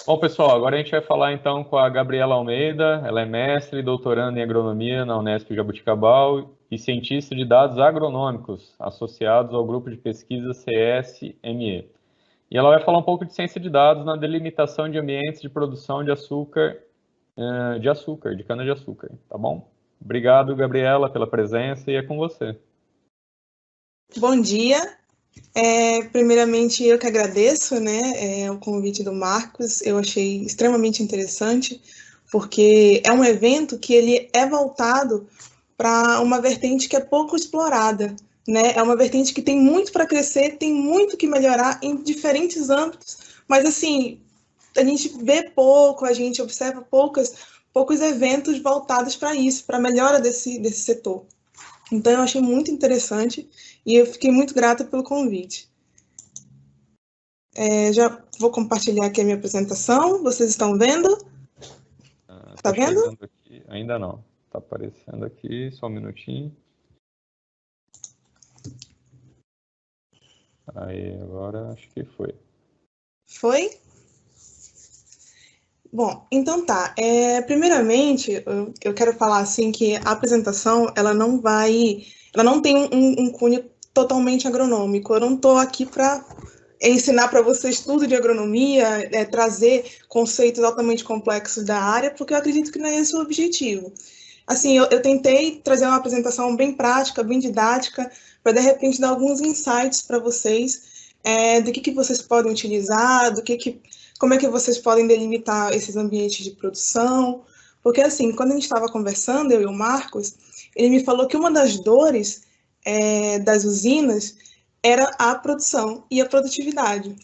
Bom, pessoal, agora a gente vai falar então com a Gabriela Almeida. Ela é mestre e doutoranda em agronomia na Unesp Jaboticabal e cientista de dados agronômicos associados ao grupo de pesquisa CSME. E ela vai falar um pouco de ciência de dados na delimitação de ambientes de produção de açúcar, de cana-de-açúcar, tá bom? Obrigado, Gabriela, pela presença e é com você. Bom dia. Primeiramente, eu que agradeço, né, o convite do Marcos. Eu achei extremamente interessante, porque é um evento que ele é voltado para uma vertente que é pouco explorada, né? É uma vertente que tem muito para crescer, tem muito que melhorar em diferentes âmbitos, mas assim, a gente vê pouco, a gente observa poucos eventos voltados para isso, para a melhora desse setor. Então, eu achei muito interessante e eu fiquei muito grata pelo convite. Já vou compartilhar aqui a minha apresentação. Vocês estão vendo? Tá vendo? chegando aqui, ainda não. Tá aparecendo aqui, só um minutinho. Aí, agora acho que foi. Foi? Bom, então tá. Primeiramente, eu quero falar assim que a apresentação ela não tem um cunho totalmente agronômico. Eu não estou aqui para ensinar para vocês tudo de agronomia, trazer conceitos altamente complexos da área, porque eu acredito que não é esse o objetivo. Assim, eu tentei trazer uma apresentação bem prática, bem didática, para de repente dar alguns insights para vocês do que vocês podem utilizar, como é que vocês podem delimitar esses ambientes de produção. Porque, assim, quando a gente estava conversando, eu e o Marcos, ele me falou que uma das dores das usinas era a produção e a produtividade.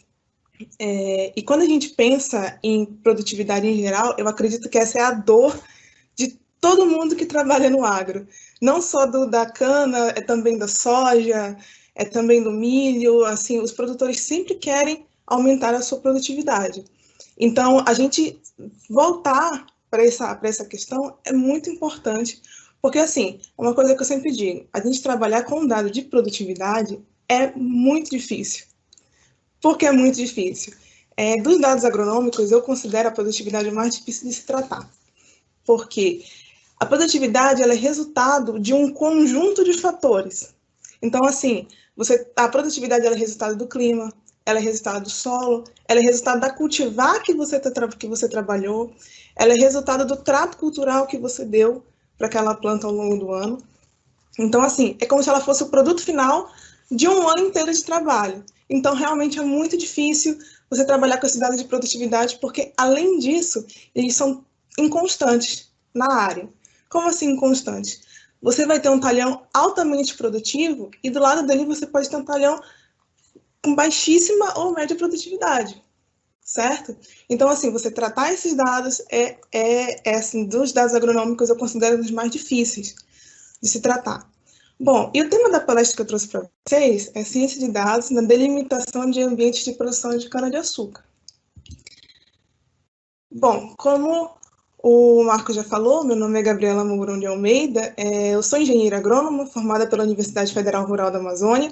E quando a gente pensa em produtividade em geral, eu acredito que essa é a dor de todo mundo que trabalha no agro. Não só da cana, é também da soja, é também do milho. Assim, os produtores sempre querem aumentar a sua produtividade. Então, a gente voltar para essa questão é muito importante, porque, assim, uma coisa que eu sempre digo, a gente trabalhar com um dado de produtividade é muito difícil. Por que é muito difícil? Dos dados agronômicos, eu considero a produtividade mais difícil de se tratar, porque a produtividade ela é resultado de um conjunto de fatores. Então, assim, a produtividade ela é resultado do clima, ela é resultado do solo, ela é resultado da cultivar que você trabalhou, ela é resultado do trato cultural que você deu para aquela planta ao longo do ano. Então, assim, é como se ela fosse o produto final de um ano inteiro de trabalho. Então, realmente é muito difícil você trabalhar com esse dado de produtividade, porque, além disso, eles são inconstantes na área. Como assim inconstantes? Você vai ter um talhão altamente produtivo e do lado dele você pode ter um talhão com baixíssima ou média produtividade, certo? Então, assim, você tratar esses dados assim, dos dados agronômicos eu considero um dos mais difíceis de se tratar. Bom, e o tema da palestra que eu trouxe para vocês é ciência de dados na delimitação de ambientes de produção de cana-de-açúcar. Bom, como o Marco já falou, meu nome é Gabriela Mourão de Almeida, eu sou engenheira agrônoma, formada pela Universidade Federal Rural da Amazônia,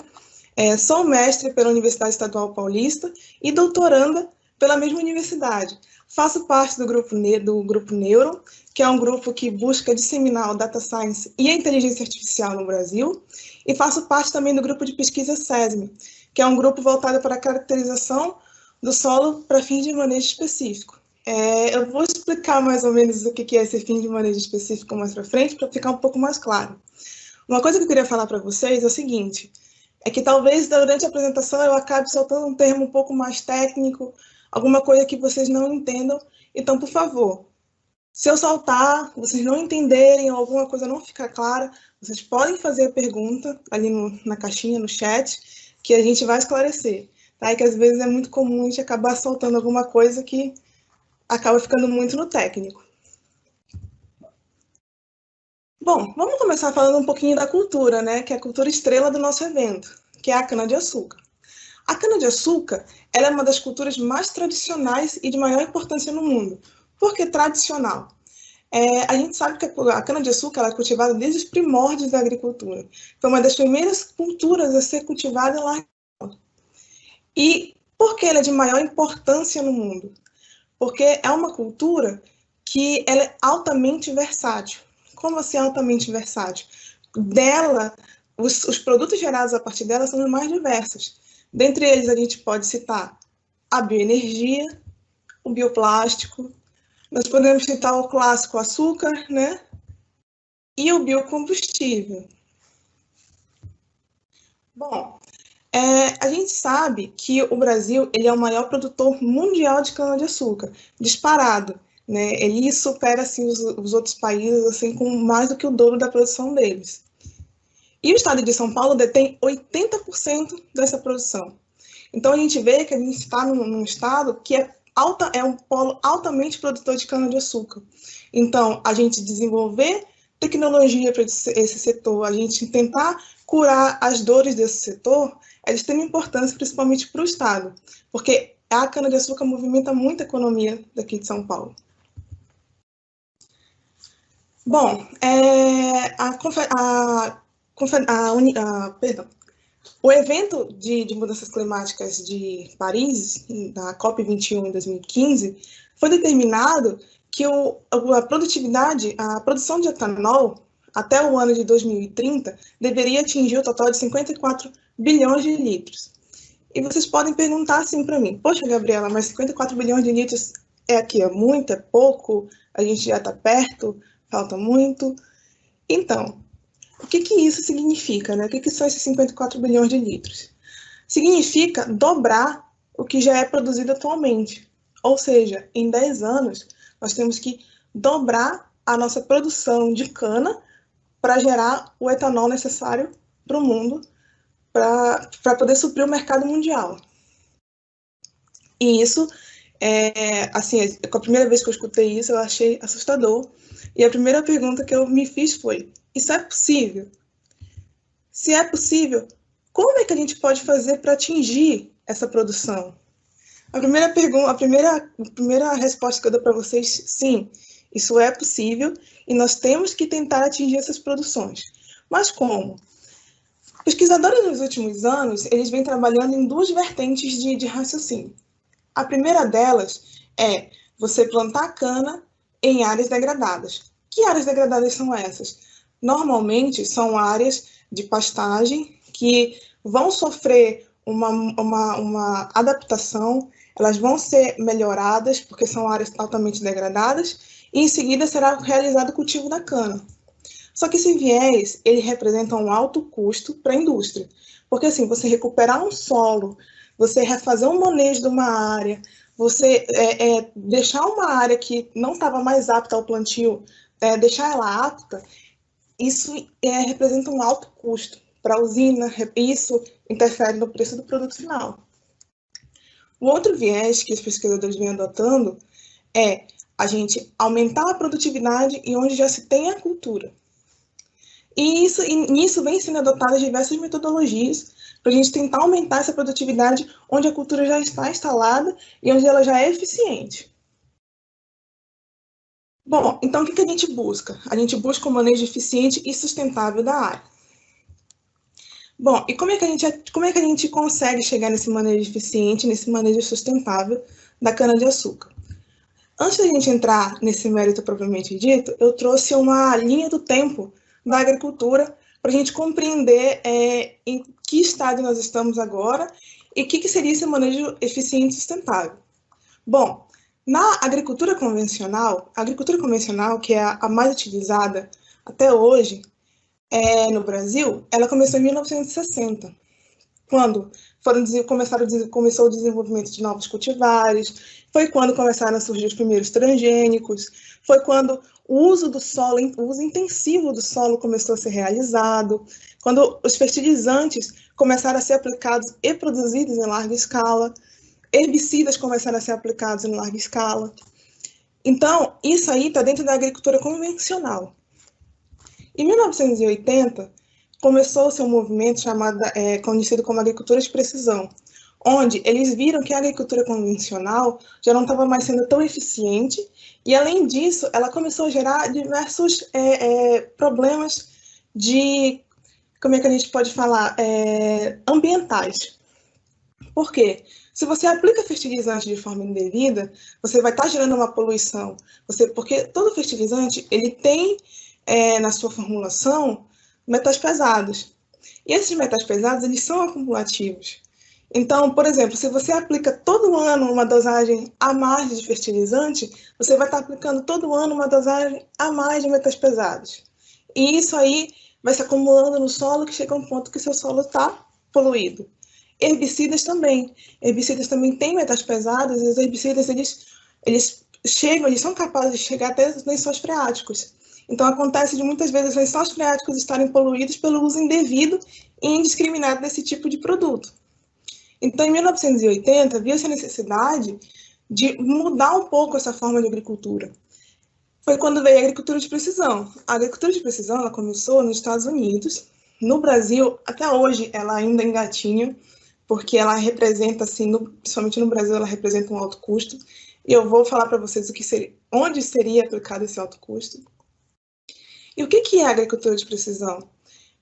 sou mestre pela Universidade Estadual Paulista e doutoranda pela mesma universidade. Faço parte do grupo Neuro, que é um grupo que busca disseminar o data science e a inteligência artificial no Brasil, e faço parte também do grupo de pesquisa SESME, que é um grupo voltado para a caracterização do solo para fins de manejo específico. Eu vou explicar mais ou menos o que é esse fim de manejo específico mais para frente, para ficar um pouco mais claro. Uma coisa que eu queria falar para vocês é o seguinte, é que talvez durante a apresentação eu acabe soltando um termo um pouco mais técnico, alguma coisa que vocês não entendam, então, por favor, se eu soltar, vocês não entenderem ou alguma coisa não ficar clara, vocês podem fazer a pergunta ali na caixinha, no chat, que a gente vai esclarecer, tá? E que às vezes é muito comum a gente acabar soltando alguma coisa que acaba ficando muito no técnico. Bom, vamos começar falando um pouquinho da cultura, né? Que é a cultura estrela do nosso evento, que é a cana-de-açúcar. A cana-de-açúcar ela é uma das culturas mais tradicionais e de maior importância no mundo. Por que tradicional? A gente sabe que a cana-de-açúcar é cultivada desde os primórdios da agricultura. Foi uma das primeiras culturas a ser cultivada lá. E por que ela é de maior importância no mundo? porque é uma cultura que ela é altamente versátil. Como assim altamente versátil? Dela, os produtos gerados a partir dela são os mais diversos. Dentre eles, a gente pode citar a bioenergia, o bioplástico, nós podemos citar o clássico açúcar, né? E o biocombustível. Bom, a gente sabe que o Brasil ele é o maior produtor mundial de cana-de-açúcar, disparado. Né? Ele supera assim, os outros países assim, com mais do que o dobro da produção deles. E o estado de São Paulo detém 80% dessa produção. Então a gente vê que a gente está num estado que é um polo altamente produtor de cana-de-açúcar. Então, a gente desenvolver tecnologia para esse setor, a gente tentar curar as dores desse setor, é de extrema importância, principalmente para o estado, porque a cana-de-açúcar movimenta muito a economia daqui de São Paulo. Bom, o evento de mudanças climáticas de Paris, da COP21 em 2015, foi determinado que a produção de etanol até o ano de 2030 deveria atingir o total de 54 bilhões de litros. E vocês podem perguntar assim para mim, poxa, Gabriela, mas 54 bilhões de litros é muito, é pouco, a gente já está perto, falta muito. Então, o que isso significa, né? O que são esses 54 bilhões de litros? Significa dobrar o que já é produzido atualmente. Ou seja, em 10 anos, nós temos que dobrar a nossa produção de cana para gerar o etanol necessário para o mundo, para poder suprir o mercado mundial. E isso, assim, a primeira vez que eu escutei isso, eu achei assustador. E a primeira pergunta que eu me fiz foi, isso é possível? Se é possível, como é que a gente pode fazer para atingir essa produção? A primeira resposta que eu dou para vocês, sim, isso é possível e nós temos que tentar atingir essas produções. Mas como? Pesquisadores nos últimos anos, eles vêm trabalhando em duas vertentes de raciocínio. A primeira delas é você plantar cana em áreas degradadas. Que áreas degradadas são essas? Normalmente são áreas de pastagem que vão sofrer uma adaptação, elas vão ser melhoradas, porque são áreas altamente degradadas, e em seguida será realizado o cultivo da cana. Só que esse viés, ele representa um alto custo para a indústria, porque assim, você recuperar um solo, você refazer um manejo de uma área, você deixar uma área que não estava mais apta ao plantio, deixar ela apta, isso representa um alto custo para a usina, isso interfere no preço do produto final. O outro viés que os pesquisadores vêm adotando é a gente aumentar a produtividade e onde já se tem a cultura. E nisso vem sendo adotadas diversas metodologias para a gente tentar aumentar essa produtividade onde a cultura já está instalada e onde ela já é eficiente. Bom, então o que a gente busca? A gente busca um manejo eficiente e sustentável da área. Bom, e como é que a gente consegue chegar nesse manejo eficiente, nesse manejo sustentável da cana-de-açúcar? Antes da gente entrar nesse mérito propriamente dito, eu trouxe uma linha do tempo da agricultura para a gente compreender em que estágio nós estamos agora e o que seria esse manejo eficiente e sustentável. Bom, na agricultura convencional, que é a mais utilizada até hoje no Brasil, ela começou em 1960, quando começou o desenvolvimento de novos cultivares, foi quando começaram a surgir os primeiros transgênicos, foi quando o uso intensivo do solo começou a ser realizado, quando os fertilizantes começaram a ser aplicados e produzidos em larga escala, herbicidas começaram a ser aplicados em larga escala. Então, isso aí está dentro da agricultura convencional. Em 1980, começou-se um movimento conhecido como agricultura de precisão, onde eles viram que a agricultura convencional já não estava mais sendo tão eficiente e, além disso, ela começou a gerar diversos problemas de, como é que a gente pode falar, ambientais. Por quê? Se você aplica fertilizante de forma indevida, você vai estar gerando uma poluição. Porque todo fertilizante ele tem na sua formulação metais pesados. E esses metais pesados eles são acumulativos. Então, por exemplo, se você aplica todo ano uma dosagem a mais de fertilizante, você vai estar aplicando todo ano uma dosagem a mais de metais pesados. E isso aí vai se acumulando no solo, que chega a um ponto que seu solo está poluído. Herbicidas também. Herbicidas também têm metais pesados, e os herbicidas eles são capazes de chegar até os lençóis freáticos. Então, acontece de muitas vezes os lençóis freáticos estarem poluídos pelo uso indevido e indiscriminado desse tipo de produto. Então, em 1980, viu-se a necessidade de mudar um pouco essa forma de agricultura. Foi quando veio a agricultura de precisão. A agricultura de precisão ela começou nos Estados Unidos. No Brasil, até hoje, ela ainda engatinha, porque ela representa, assim, principalmente no Brasil, ela representa um alto custo. E eu vou falar para vocês onde seria aplicado esse alto custo. E o que é a agricultura de precisão?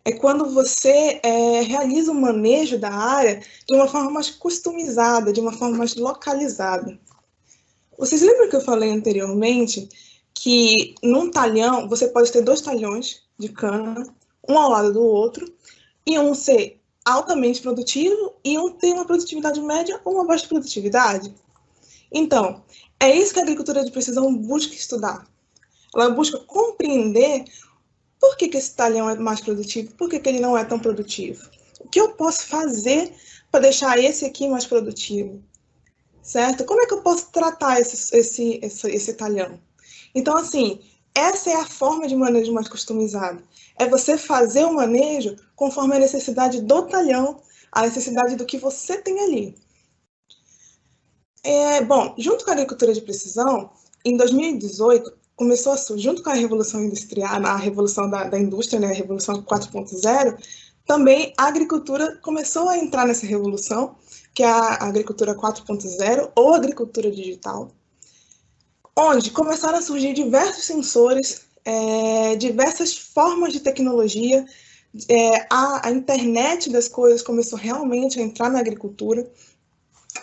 É quando você realiza um manejo da área de uma forma mais customizada, de uma forma mais localizada. Vocês lembram que eu falei anteriormente que num talhão, você pode ter 2 talhões de cana, um ao lado do outro, e um ser altamente produtivo e um ter uma produtividade média ou uma baixa produtividade? Então, é isso que a agricultura de precisão busca estudar. Ela busca compreender por que esse talhão é mais produtivo, por que ele não é tão produtivo. O que eu posso fazer para deixar esse aqui mais produtivo? Certo? Como é que eu posso tratar esse talhão? Então, assim, essa é a forma de manejo mais customizado. É você fazer o manejo conforme a necessidade do talhão, a necessidade do que você tem ali. Bom, junto com a agricultura de precisão, em 2018, começou a surgir, junto com a Revolução Industrial, a Revolução da Indústria, né, a Revolução 4.0, também a agricultura começou a entrar nessa revolução, que é a agricultura 4.0 ou agricultura digital, onde começaram a surgir diversos sensores, diversas formas de tecnologia, a internet das coisas começou realmente a entrar na agricultura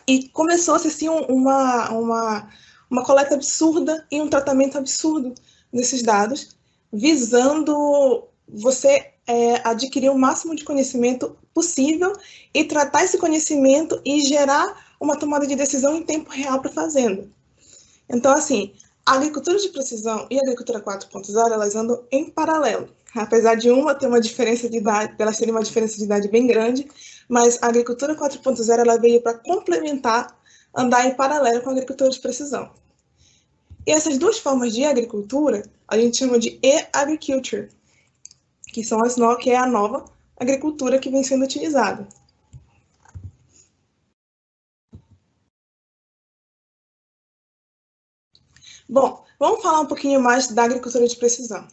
e começou-se assim uma coleta absurda e um tratamento absurdo desses dados, visando você adquirir o máximo de conhecimento possível e tratar esse conhecimento e gerar uma tomada de decisão em tempo real para a fazenda. Então, assim, a agricultura de precisão e a agricultura 4.0, elas andam em paralelo. Apesar de uma ter uma diferença de idade, elas terem uma diferença de idade bem grande, mas a agricultura 4.0 ela veio para complementar, andar em paralelo com a agricultura de precisão. E essas duas formas de agricultura, a gente chama de e-agriculture, que é a nova agricultura que vem sendo utilizada. Bom, vamos falar um pouquinho mais da agricultura de precisão.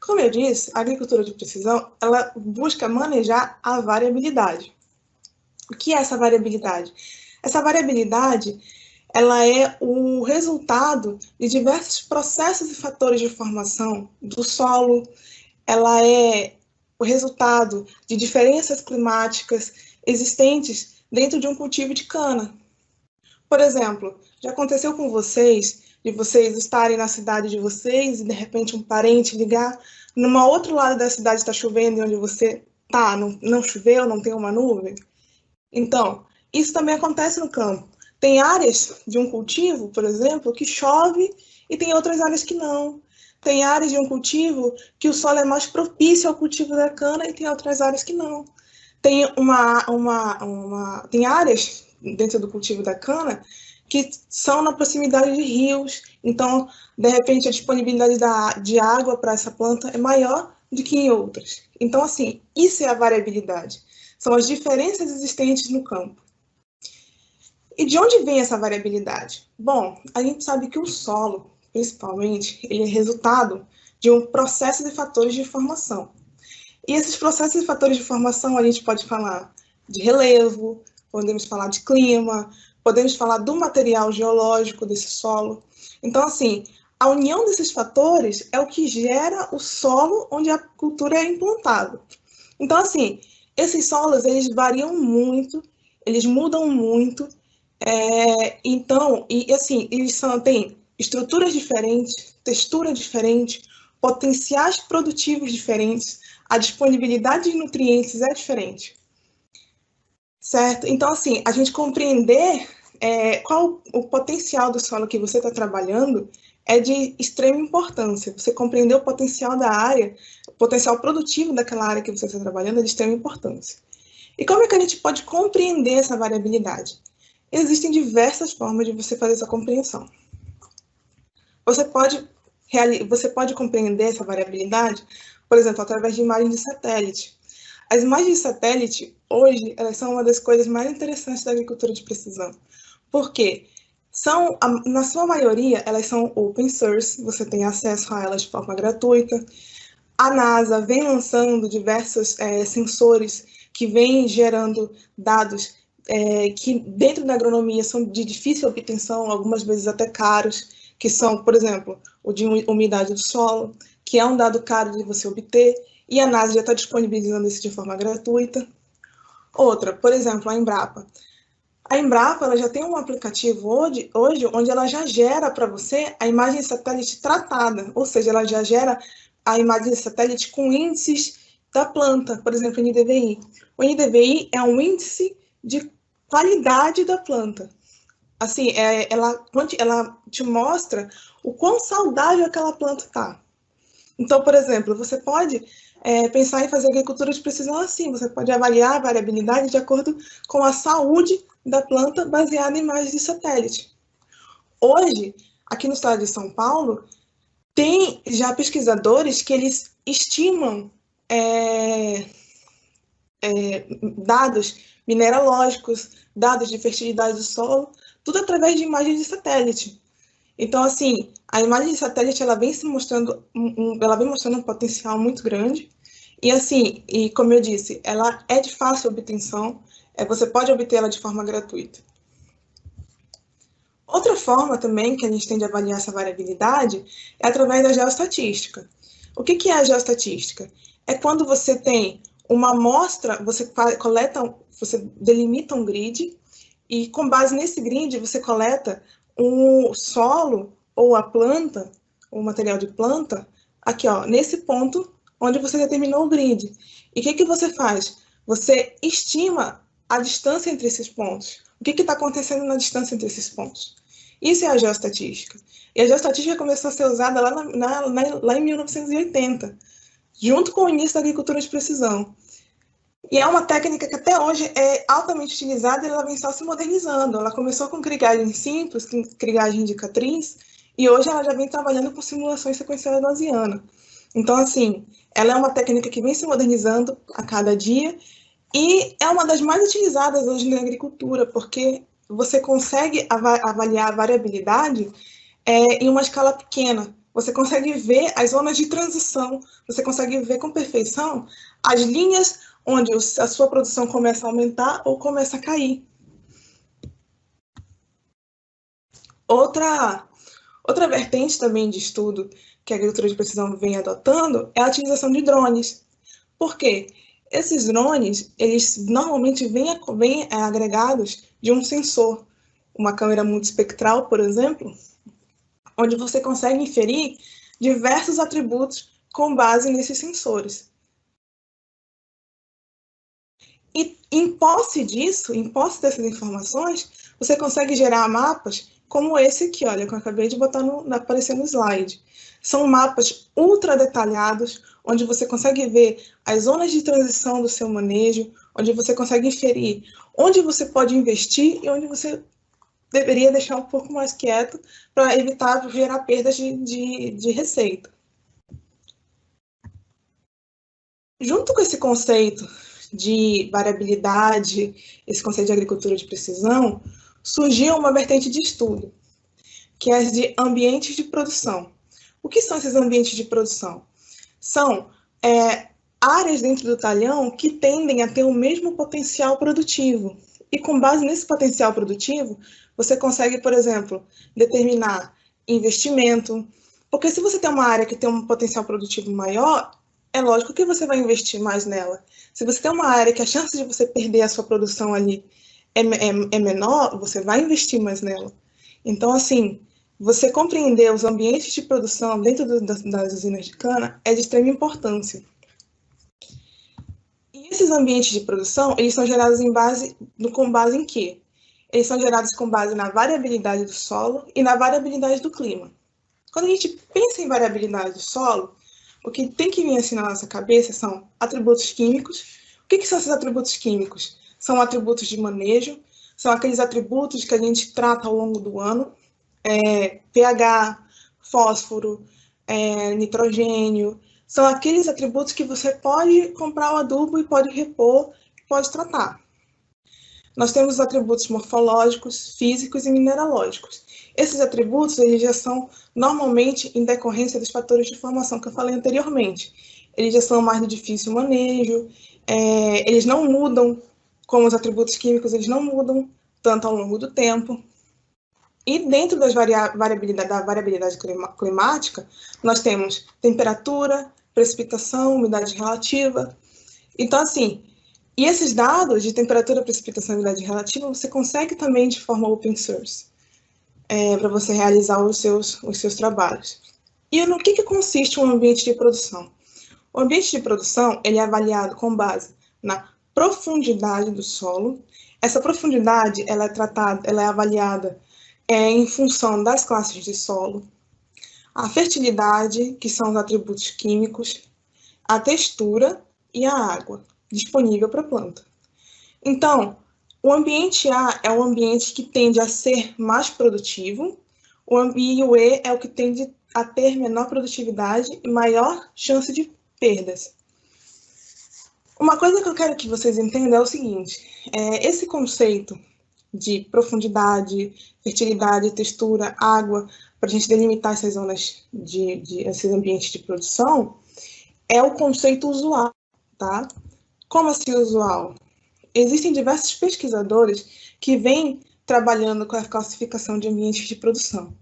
Como eu disse, a agricultura de precisão, ela busca manejar a variabilidade. O que é essa variabilidade? Essa variabilidade, ela é o resultado de diversos processos e fatores de formação do solo, ela é o resultado de diferenças climáticas existentes dentro de um cultivo de cana. Por exemplo, já aconteceu com vocês, de vocês estarem na cidade de vocês e de repente um parente ligar, numa outro lado da cidade está chovendo e onde você está, não choveu, não tem uma nuvem? Então, isso também acontece no campo. Tem áreas de um cultivo, por exemplo, que chove e tem outras áreas que não. Tem áreas de um cultivo que o solo é mais propício ao cultivo da cana e tem outras áreas que não. Tem tem áreas dentro do cultivo da cana que são na proximidade de rios. Então, de repente, a disponibilidade de água para essa planta é maior do que em outras. Então, assim, isso é a variabilidade. São as diferenças existentes no campo. E de onde vem essa variabilidade? Bom, a gente sabe que o solo, principalmente, ele é resultado de um processo de fatores de formação. E esses processos e fatores de formação, a gente pode falar de relevo, podemos falar de clima, podemos falar do material geológico desse solo. Então, assim, a união desses fatores é o que gera o solo onde a cultura é implantada. Então, assim, esses solos, eles variam muito eles mudam muito, então, e assim, eles têm estruturas diferentes, textura diferente, potenciais produtivos diferentes, a disponibilidade de nutrientes é diferente, certo? Então, assim, a gente compreender qual o potencial do solo que você está trabalhando é de extrema importância. Você compreender o potencial da área, o potencial produtivo daquela área que você está trabalhando é de extrema importância. E como é que a gente pode compreender essa variabilidade? Existem diversas formas de você fazer essa compreensão. Você pode compreender essa variabilidade, por exemplo, através de imagens de satélite. As imagens de satélite, hoje, elas são uma das coisas mais interessantes da agricultura de precisão. Por quê? Na sua maioria, elas são open source, você tem acesso a elas de forma gratuita. A NASA vem lançando diversos sensores que vêm gerando dados que dentro da agronomia são de difícil obtenção, algumas vezes até caros, que são, por exemplo, o de umidade do solo, que é um dado caro de você obter, e a NASA já está disponibilizando isso de forma gratuita. Outra, por exemplo, a Embrapa. A Embrapa ela já tem um aplicativo hoje onde ela já gera para você a imagem satélite tratada, ou seja, ela já gera a imagem satélite com índices da planta, por exemplo, o NDVI. O NDVI é um índice de qualidade da planta. Assim, ela te mostra o quão saudável aquela planta está. Então, por exemplo, você pode pensar em fazer agricultura de precisão assim, você pode avaliar a variabilidade de acordo com a saúde da planta baseada em imagens de satélite. Hoje, aqui no estado de São Paulo, tem já pesquisadores que eles estimam dados mineralógicos, dados de fertilidade do solo, tudo através de imagens de satélite. Então, assim, a imagem de satélite ela vem mostrando um potencial muito grande. E assim, como eu disse, ela é de fácil obtenção. Você pode obtê-la de forma gratuita. Outra forma também que a gente tem de avaliar essa variabilidade é através da geoestatística. O que é a geoestatística? É quando você tem uma amostra, você delimita um grid e com base nesse grid você coleta o solo ou a planta, o material de planta, aqui ó, nesse ponto onde você determinou o grid. E o que você faz? Você estima a distância entre esses pontos. O que está acontecendo na distância entre esses pontos? Isso é a geoestatística. E a geoestatística começou a ser usada lá em 1980, junto com o início da agricultura de precisão. E é uma técnica que até hoje é altamente utilizada e ela vem só se modernizando. Ela começou com crigagem simples, com crigagem indicatriz, e hoje ela já vem trabalhando com simulações sequenciais gaussiana. Então, assim, ela é uma técnica que vem se modernizando a cada dia e é uma das mais utilizadas hoje na agricultura, porque você consegue avaliar a variabilidade em uma escala pequena. Você consegue ver as zonas de transição, você consegue ver com perfeição as linhas onde a sua produção começa a aumentar ou começa a cair. Outra vertente também de estudo que a agricultura de precisão vem adotando é a utilização de drones. Por quê? Esses drones, eles normalmente vêm agregados de um sensor, uma câmera multiespectral, por exemplo, onde você consegue inferir diversos atributos com base nesses sensores. E em posse disso, em posse dessas informações, você consegue gerar mapas como esse aqui, olha, que eu acabei de botar aparecer no slide. São mapas ultra detalhados, onde você consegue ver as zonas de transição do seu manejo, onde você consegue inferir onde você pode investir e onde você deveria deixar um pouco mais quieto para evitar gerar perdas de receita. Junto com esse conceito de variabilidade, esse conceito de agricultura de precisão, surgiu uma vertente de estudo, que é as de ambientes de produção. O que são esses ambientes de produção? São áreas dentro do talhão que tendem a ter o mesmo potencial produtivo. E com base nesse potencial produtivo, você consegue, por exemplo, determinar investimento. Porque se você tem uma área que tem um potencial produtivo maior, é lógico que você vai investir mais nela. Se você tem uma área que a chance de você perder a sua produção ali é menor, você vai investir mais nela. Então, assim, você compreender os ambientes de produção dentro das usinas de cana é de extrema importância. E esses ambientes de produção, eles são gerados com base em quê? Eles são gerados com base na variabilidade do solo e na variabilidade do clima. Quando a gente pensa em variabilidade do solo, o que tem que vir assim na nossa cabeça são atributos químicos. O que são esses atributos químicos? São atributos de manejo, são aqueles atributos que a gente trata ao longo do ano, pH, fósforo, nitrogênio, são aqueles atributos que você pode comprar o adubo e pode repor, pode tratar. Nós temos os atributos morfológicos, físicos e mineralógicos. Esses atributos eles já são normalmente em decorrência dos fatores de formação que eu falei anteriormente. Eles já são mais de difícil manejo, eles não mudam, como os atributos químicos, eles não mudam tanto ao longo do tempo. E dentro da variabilidade climática, nós temos temperatura, precipitação, umidade relativa. Então, assim, e esses dados de temperatura, precipitação e umidade relativa, você consegue também de forma open source, para você realizar os seus trabalhos. E no que consiste um ambiente de produção? O ambiente de produção ele é avaliado com base na profundidade do solo. Essa profundidade ela é avaliada em função das classes de solo, a fertilidade, que são os atributos químicos, a textura e a água disponível para a planta. Então, o ambiente A é o ambiente que tende a ser mais produtivo, e o E é o que tende a ter menor produtividade e maior chance de perdas. Uma coisa que eu quero que vocês entendam é o seguinte, esse conceito de profundidade, fertilidade, textura, água, para a gente delimitar essas zonas esses ambientes de produção, é o conceito usual, tá? Como assim usual? Existem diversos pesquisadores que vêm trabalhando com a classificação de ambientes de produção.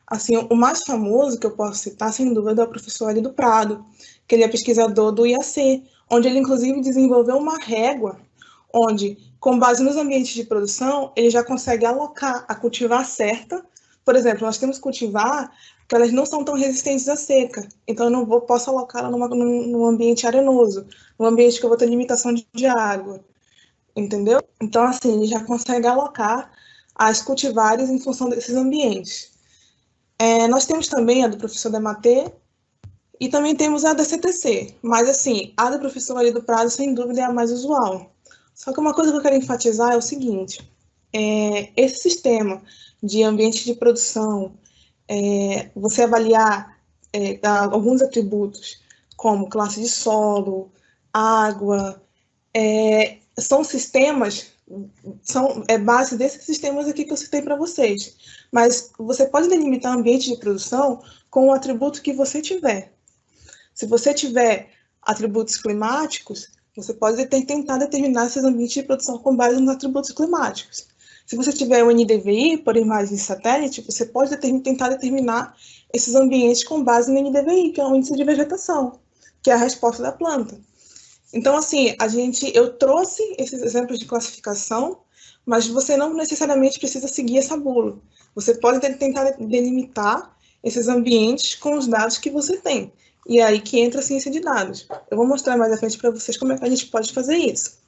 Assim, o mais famoso que eu posso citar, sem dúvida, é o professor Ali do Prado, que ele é pesquisador do IAC, onde ele, inclusive, desenvolveu uma régua onde, com base nos ambientes de produção, ele já consegue alocar a cultivar certa. Por exemplo, nós temos cultivar que elas não são tão resistentes à seca, então eu não posso alocá-la num ambiente arenoso, num ambiente que eu vou ter limitação de água, entendeu? Então, assim, ele já consegue alocar as cultivares em função desses ambientes. Nós temos também a do professor Dematê e também temos a da CTC, mas, assim, a do professor Ali do Prado, sem dúvida, é a mais usual. Só que uma coisa que eu quero enfatizar é o seguinte, esse sistema de ambiente de produção, você avaliar alguns atributos, como classe de solo, água, são sistemas, base desses sistemas aqui que eu citei para vocês. Mas você pode delimitar o ambiente de produção com o atributo que você tiver. Se você tiver atributos climáticos, você pode tentar determinar esses ambientes de produção com base nos atributos climáticos. Se você tiver o NDVI, por imagem de satélite, você pode tentar determinar esses ambientes com base no NDVI, que é o índice de vegetação, que é a resposta da planta. Então, assim, eu trouxe esses exemplos de classificação, mas você não necessariamente precisa seguir essa bula. Você pode tentar delimitar esses ambientes com os dados que você tem. E é aí que entra a ciência de dados. Eu vou mostrar mais à frente para vocês como é que a gente pode fazer isso.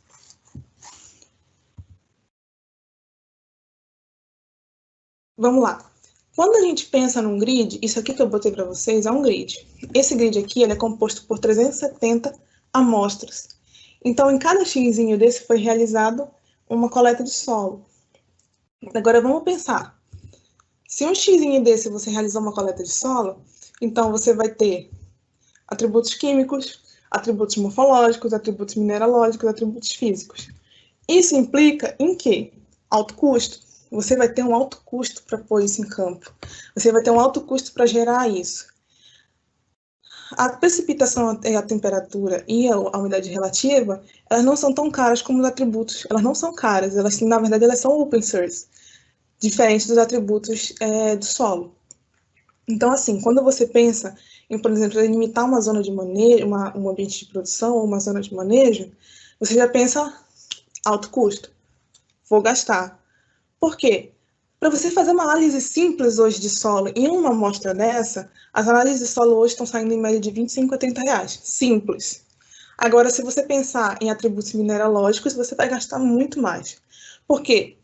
Vamos lá. Quando a gente pensa num grid, isso aqui que eu botei para vocês é um grid. Esse grid aqui ele é composto por 370 amostras. Então, em cada xizinho desse foi realizado uma coleta de solo. Agora, vamos pensar. Se um xizinho desse você realizou uma coleta de solo, então você vai ter atributos químicos, atributos morfológicos, atributos mineralógicos, atributos físicos. Isso implica em quê? Alto custo. Você vai ter um alto custo para pôr isso em campo. Você vai ter um alto custo para gerar isso. A precipitação, a temperatura e a umidade relativa, elas não são tão caras como os atributos. Elas não são caras, na verdade, elas são open source, diferente dos atributos do solo. Então, assim, quando você pensa em, por exemplo, limitar uma zona de manejo, um ambiente de produção ou uma zona de manejo, você já pensa alto custo. vou gastar. Por quê? Para você fazer uma análise simples hoje de solo em uma amostra dessa, as análises de solo hoje estão saindo em média de R$25 a R$30. Simples. Agora, se você pensar em atributos mineralógicos, você vai gastar muito mais. Por quê?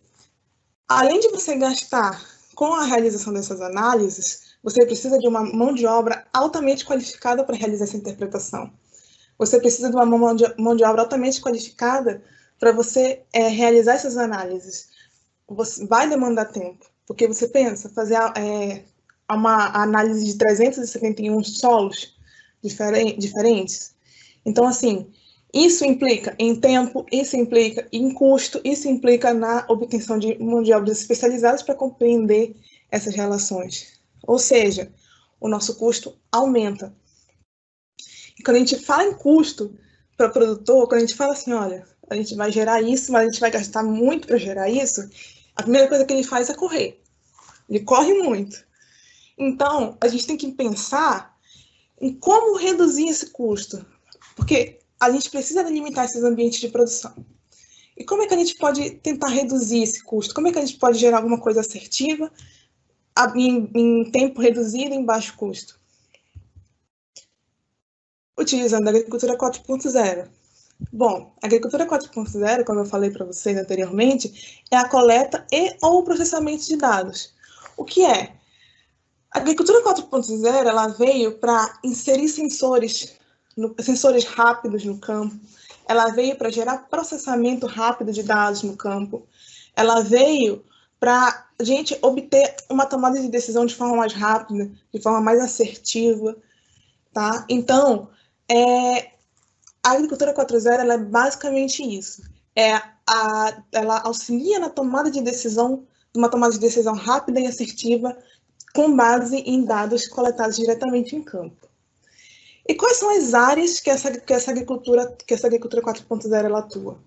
Além de você gastar com a realização dessas análises, você precisa de uma mão de obra altamente qualificada para realizar essa interpretação. Você precisa de uma mão de obra altamente qualificada para você realizar essas análises. Você vai demandar tempo, porque você pensa fazer uma análise de 371 solos diferentes. Então, assim, isso implica em tempo, isso implica em custo, isso implica na obtenção de mão de obras especializadas para compreender essas relações. Ou seja, o nosso custo aumenta. E quando a gente fala em custo para o produtor, quando a gente fala assim, olha, a gente vai gerar isso, mas a gente vai gastar muito para gerar isso, a primeira coisa que ele faz é correr. Ele corre muito. Então, a gente tem que pensar em como reduzir esse custo. Porque a gente precisa limitar esses ambientes de produção. E como é que a gente pode tentar reduzir esse custo? Como é que a gente pode gerar alguma coisa assertiva em tempo reduzido e em baixo custo? Utilizando a agricultura 4.0. Bom, a agricultura 4.0, como eu falei para vocês anteriormente, é a coleta e ou processamento de dados. O que é? A agricultura 4.0 ela veio para inserir sensores rápidos no campo, ela veio para gerar processamento rápido de dados no campo, ela veio para a gente obter uma tomada de decisão de forma mais rápida, de forma mais assertiva, tá? Então, a agricultura 4.0 ela é basicamente isso. Ela auxilia na tomada de decisão, uma tomada de decisão rápida e assertiva, com base em dados coletados diretamente em campo. E quais são as áreas que essa agricultura 4.0 ela atua?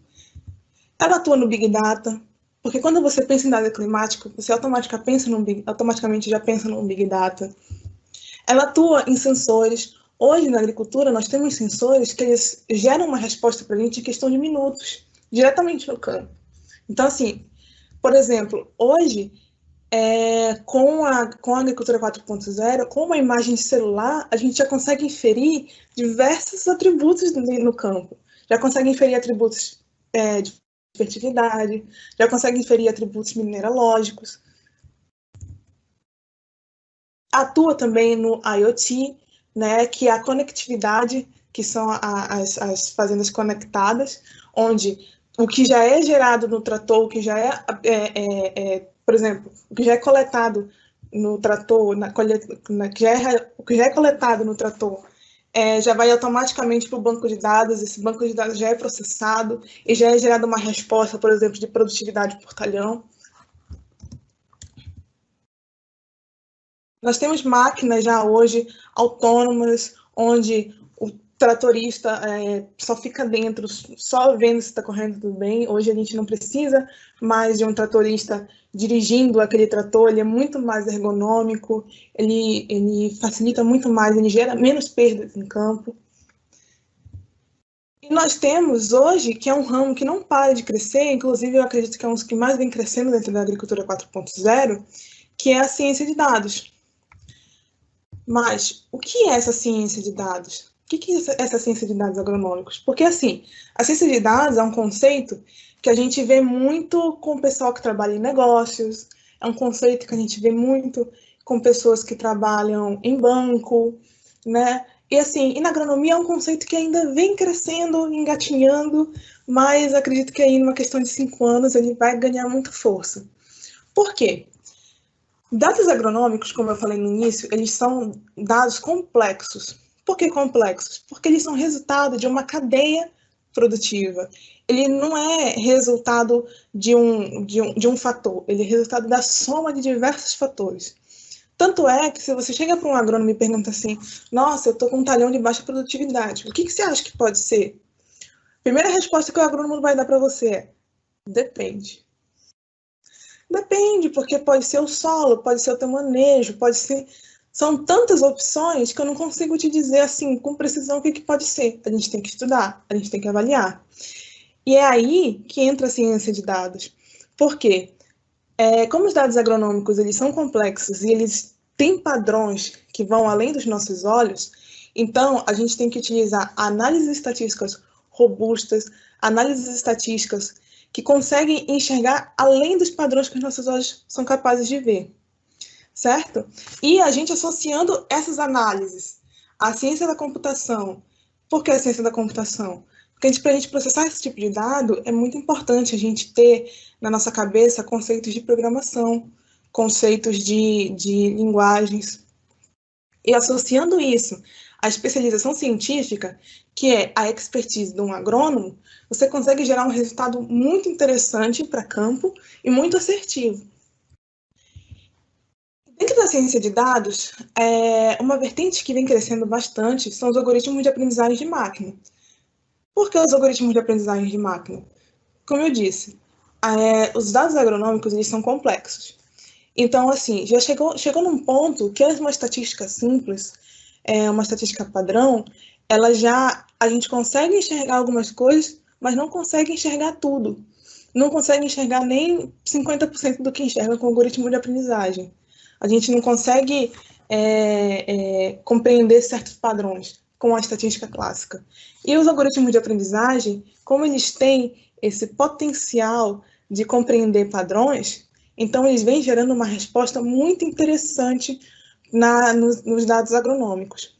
Ela atua no Big Data, porque quando você pensa em dado climático, você automaticamente já pensa no Big Data. Ela atua em sensores. Hoje, na agricultura, nós temos sensores que eles geram uma resposta para a gente em questão de minutos, diretamente no campo. Então, assim, por exemplo, hoje, com a agricultura 4.0, com uma imagem de celular, a gente já consegue inferir diversos atributos no campo. Já consegue inferir atributos de fertilidade, já consegue inferir atributos mineralógicos. Atua também no IoT, né, que é a conectividade, que são as fazendas conectadas, onde o que já é gerado no trator, o que já por exemplo, o que já é coletado no trator, o que já é coletado no trator, já vai automaticamente para o banco de dados, esse banco de dados já é processado e já é gerada uma resposta, por exemplo, de produtividade por talhão. Nós temos máquinas já hoje autônomas, onde o tratorista só fica dentro, só vendo se está correndo tudo bem. Hoje a gente não precisa mais de um tratorista dirigindo aquele trator, ele é muito mais ergonômico, ele facilita muito mais, ele gera menos perdas em campo. E nós temos hoje, que é um ramo que não para de crescer, inclusive eu acredito que é um dos que mais vem crescendo dentro da agricultura 4.0, que é a ciência de dados. Mas o que é essa ciência de dados? O que é essa ciência de dados agronômicos? Porque, assim, a ciência de dados é um conceito que a gente vê muito com o pessoal que trabalha em negócios, é um conceito que a gente vê muito com pessoas que trabalham em banco, né? E, assim, e na agronomia é um conceito que ainda vem crescendo, engatinhando, mas acredito que aí, numa questão de 5 anos, ele vai ganhar muita força. Por quê? Dados agronômicos, como eu falei no início, eles são dados complexos. Por que complexos? Porque eles são resultado de uma cadeia produtiva. Ele não é resultado de um fator, ele é resultado da soma de diversos fatores. Tanto é que se você chega para um agrônomo e pergunta assim, nossa, eu estou com um talhão de baixa produtividade, o que você acha que pode ser? A primeira resposta que o agrônomo vai dar para você é, depende. Depende, porque pode ser o solo, pode ser o teu manejo, pode ser... São tantas opções que eu não consigo te dizer assim, com precisão, o que pode ser. A gente tem que estudar, a gente tem que avaliar. E é aí que entra a ciência de dados. Por quê? Como os dados agronômicos eles são complexos e eles têm padrões que vão além dos nossos olhos, então a gente tem que utilizar análises estatísticas robustas, análises estatísticas que conseguem enxergar além dos padrões que os nossos olhos são capazes de ver, certo? E a gente associando essas análises à ciência da computação. Por que a ciência da computação? Porque para a gente processar esse tipo de dado, é muito importante a gente ter na nossa cabeça conceitos de programação, conceitos de linguagens. E associando isso à especialização científica, que é a expertise de um agrônomo, você consegue gerar um resultado muito interessante para campo e muito assertivo. Dentro da ciência de dados, uma vertente que vem crescendo bastante são os algoritmos de aprendizagem de máquina. Por que os algoritmos de aprendizagem de máquina? Como eu disse, os dados agronômicos eles são complexos. Então, assim, já chegou num ponto que uma estatística simples, uma estatística padrão, a gente consegue enxergar algumas coisas, mas não consegue enxergar tudo. Não consegue enxergar nem 50% do que enxerga com o algoritmo de aprendizagem. A gente não consegue compreender certos padrões com a estatística clássica. E os algoritmos de aprendizagem, como eles têm esse potencial de compreender padrões, então eles vêm gerando uma resposta muito interessante nos dados agronômicos.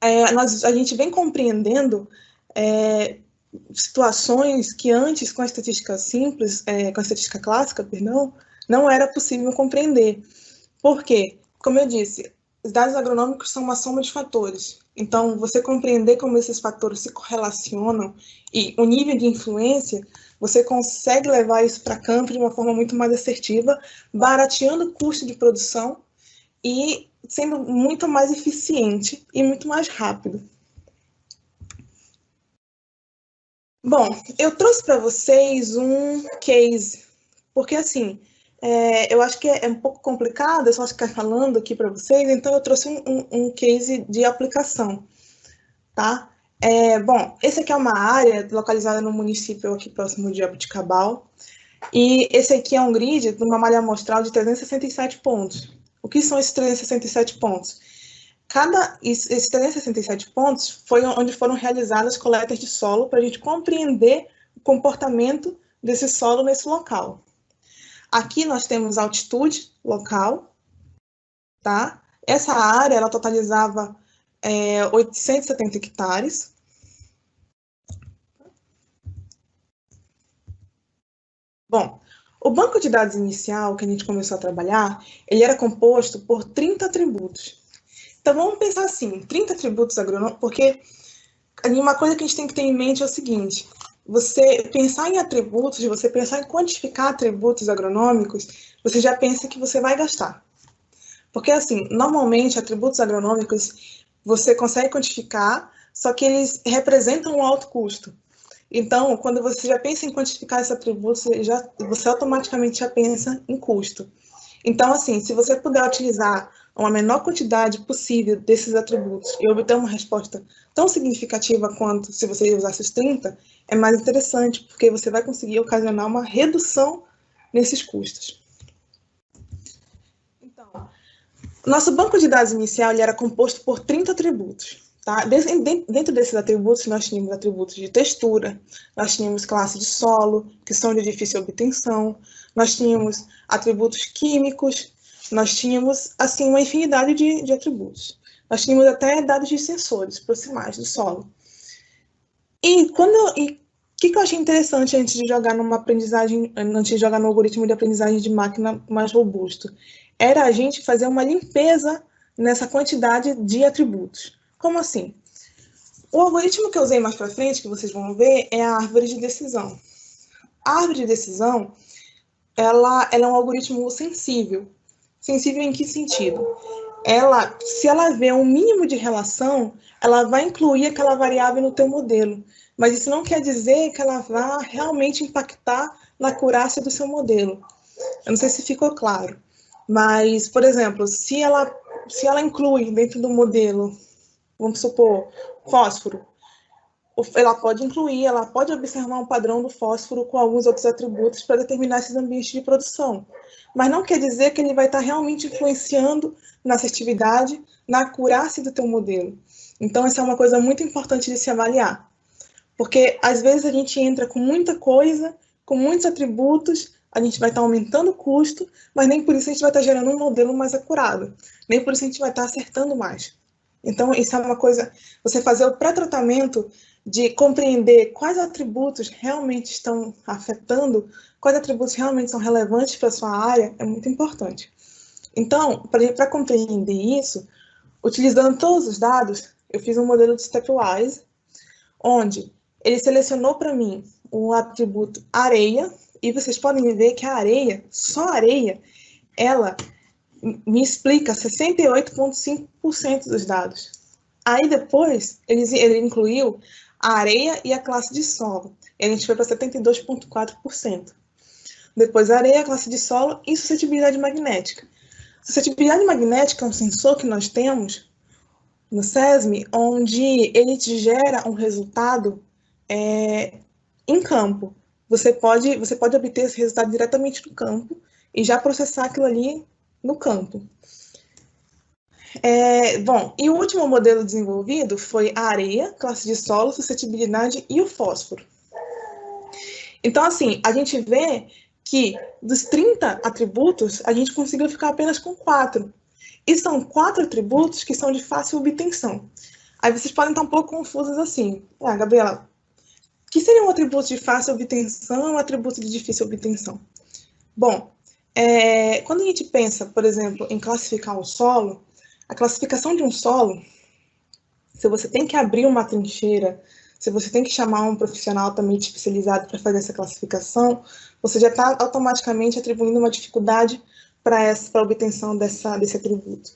A gente vem compreendendo situações que antes, com a estatística simples, com a estatística clássica, perdão, não era possível compreender. Por quê? Como eu disse, os dados agronômicos são uma soma de fatores. Então, você compreender como esses fatores se correlacionam e o nível de influência, você consegue levar isso para campo de uma forma muito mais assertiva, barateando o custo de produção e sendo muito mais eficiente e muito mais rápido. Bom, eu trouxe para vocês um case, porque assim, eu acho que é um pouco complicado, eu só ficar falando aqui para vocês, então eu trouxe um case de aplicação, tá? Bom, esse aqui é uma área localizada no município aqui próximo de Jaboticabal, e esse aqui é um grid de uma malha amostral de 367 pontos. O que são esses 367 pontos? Esses 367 pontos foi onde foram realizadas coletas de solo para a gente compreender o comportamento desse solo nesse local. Aqui nós temos a altitude local, tá? Essa área, ela totalizava 870 hectares. Bom, o banco de dados inicial que a gente começou a trabalhar, ele era composto por 30 atributos. Então, vamos pensar assim, 30 atributos agronômicos, porque uma coisa que a gente tem que ter em mente é o seguinte, você pensar em atributos, você pensar em quantificar atributos agronômicos, você já pensa que você vai gastar. Porque, assim, normalmente, atributos agronômicos, você consegue quantificar, só que eles representam um alto custo. Então, quando você já pensa em quantificar esses atributos, você automaticamente já pensa em custo. Então, assim, se você puder utilizar uma menor quantidade possível desses atributos e obter uma resposta tão significativa quanto se você usasse os 30, é mais interessante, porque você vai conseguir ocasionar uma redução nesses custos. Então, nosso banco de dados inicial ele era composto por 30 atributos. Tá? Dentro desses atributos, nós tínhamos atributos de textura, nós tínhamos classe de solo, que são de difícil obtenção, nós tínhamos atributos químicos, nós tínhamos, assim, uma infinidade de atributos. Nós tínhamos até dados de sensores proximais do solo. E o que eu achei interessante antes de jogar antes de jogar no algoritmo de aprendizagem de máquina mais robusto? Era a gente fazer uma limpeza nessa quantidade de atributos. Como assim? O algoritmo que eu usei mais para frente, que vocês vão ver, é a árvore de decisão. A árvore de decisão, ela é um algoritmo sensível. Sensível em que sentido? Se ela vê um mínimo de relação, ela vai incluir aquela variável no teu modelo. Mas isso não quer dizer que ela vá realmente impactar na acurácia do seu modelo. Eu não sei se ficou claro. Mas, por exemplo, se ela inclui dentro do modelo, vamos supor, fósforo, ela pode incluir, ela pode observar um padrão do fósforo com alguns outros atributos para determinar esses ambientes de produção. Mas não quer dizer que ele vai estar realmente influenciando na assertividade, na acurácia do teu modelo. Então, essa é uma coisa muito importante de se avaliar. Porque, às vezes, a gente entra com muita coisa, com muitos atributos, a gente vai estar aumentando o custo, mas nem por isso a gente vai estar gerando um modelo mais acurado. Nem por isso a gente vai estar acertando mais. Então, isso é uma coisa, você fazer o pré-tratamento de compreender quais atributos realmente estão afetando, quais atributos realmente são relevantes para a sua área, é muito importante. Então, para compreender isso, utilizando todos os dados, eu fiz um modelo de stepwise, onde ele selecionou para mim o atributo areia, e vocês podem ver que a areia, só a areia, ela me explica 68,5% dos dados. Aí depois, ele incluiu a areia e a classe de solo. E a gente foi para 72,4%. Depois a areia, a classe de solo e suscetibilidade magnética. Suscetibilidade magnética é um sensor que nós temos no SESM, onde ele te gera um resultado em campo. Você pode obter esse resultado diretamente no campo e já processar aquilo ali no campo. Bom, e o último modelo desenvolvido foi a areia, classe de solo, suscetibilidade e o fósforo. Então, assim, a gente vê que dos 30 atributos, a gente conseguiu ficar apenas com 4. E são 4 atributos que são de fácil obtenção. Aí vocês podem estar um pouco confusos assim. Gabriela, o que seria um atributo de fácil obtenção e um atributo de difícil obtenção? Bom, quando a gente pensa, por exemplo, em classificar o solo, a classificação de um solo, se você tem que abrir uma trincheira, se você tem que chamar um profissional também especializado para fazer essa classificação, você já está automaticamente atribuindo uma dificuldade para a obtenção desse atributo.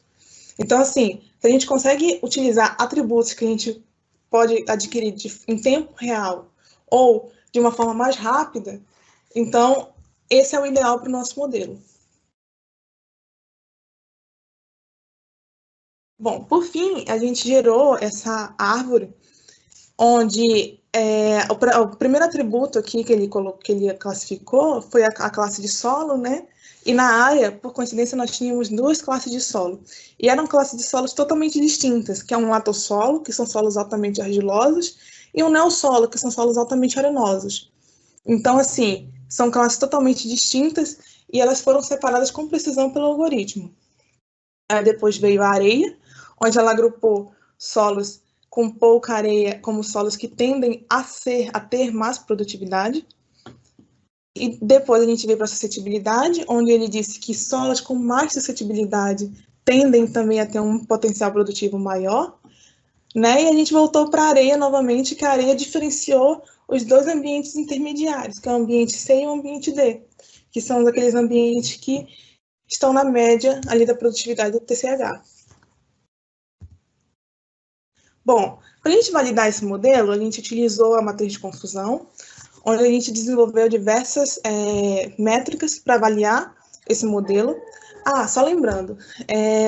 Então, assim, se a gente consegue utilizar atributos que a gente pode adquirir em tempo real ou de uma forma mais rápida, então esse é o ideal para o nosso modelo. Bom, por fim, a gente gerou essa árvore, onde o primeiro atributo aqui que ele classificou foi a classe de solo, né? E na área, por coincidência, nós tínhamos 2 classes de solo. E eram classes de solos totalmente distintas, que é um latossolo, que são solos altamente argilosos, e um neossolo, que são solos altamente arenosos. Então, assim, são classes totalmente distintas e elas foram separadas com precisão pelo algoritmo. Aí depois veio a areia, onde ela agrupou solos com pouca areia como solos que tendem a ter mais produtividade. E depois a gente veio para a suscetibilidade, onde ele disse que solos com mais suscetibilidade tendem também a ter um potencial produtivo maior, né? E a gente voltou para a areia novamente, que a areia diferenciou os 2 ambientes intermediários, que é o ambiente C e o ambiente D, que são aqueles ambientes que estão na média ali da produtividade do TCH. Bom, para a gente validar esse modelo, a gente utilizou a matriz de confusão, onde a gente desenvolveu diversas métricas para avaliar esse modelo. Só lembrando,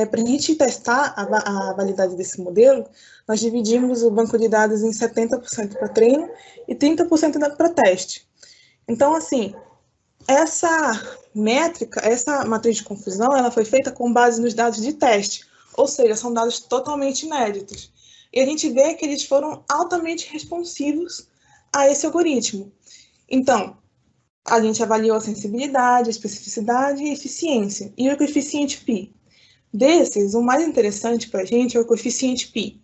para a gente testar a validade desse modelo, nós dividimos o banco de dados em 70% para treino e 30% para teste. Então, assim, essa métrica, essa matriz de confusão, ela foi feita com base nos dados de teste, ou seja, são dados totalmente inéditos. E a gente vê que eles foram altamente responsivos a esse algoritmo. Então, a gente avaliou a sensibilidade, a especificidade e a eficiência. E o coeficiente π. Desses, o mais interessante para a gente é o coeficiente π.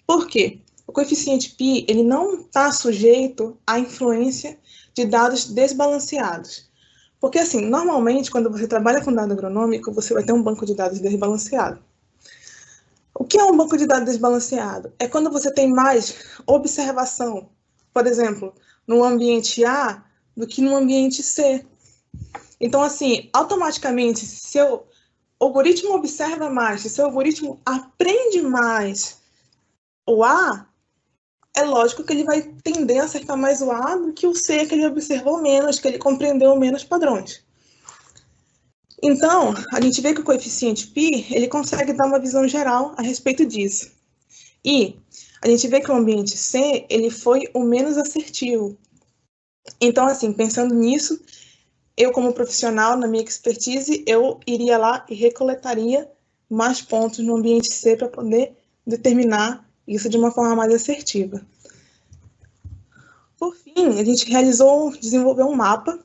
Por quê? O coeficiente π ele não está sujeito à influência de dados desbalanceados. Porque, assim, normalmente, quando você trabalha com dado agronômico, você vai ter um banco de dados desbalanceado. O que é um banco de dados desbalanceado? É quando você tem mais observação, por exemplo, no ambiente A do que no ambiente C. Então, assim, automaticamente, se seu algoritmo observa mais, se seu algoritmo aprende mais o A, é lógico que ele vai tender a acertar mais o A do que o C, que ele observou menos, que ele compreendeu menos padrões. Então, a gente vê que o coeficiente π, ele consegue dar uma visão geral a respeito disso. E a gente vê que o ambiente C, ele foi o menos assertivo. Então, assim, pensando nisso, eu como profissional, na minha expertise, eu iria lá e recoletaria mais pontos no ambiente C para poder determinar isso de uma forma mais assertiva. Por fim, a gente desenvolveu um mapa,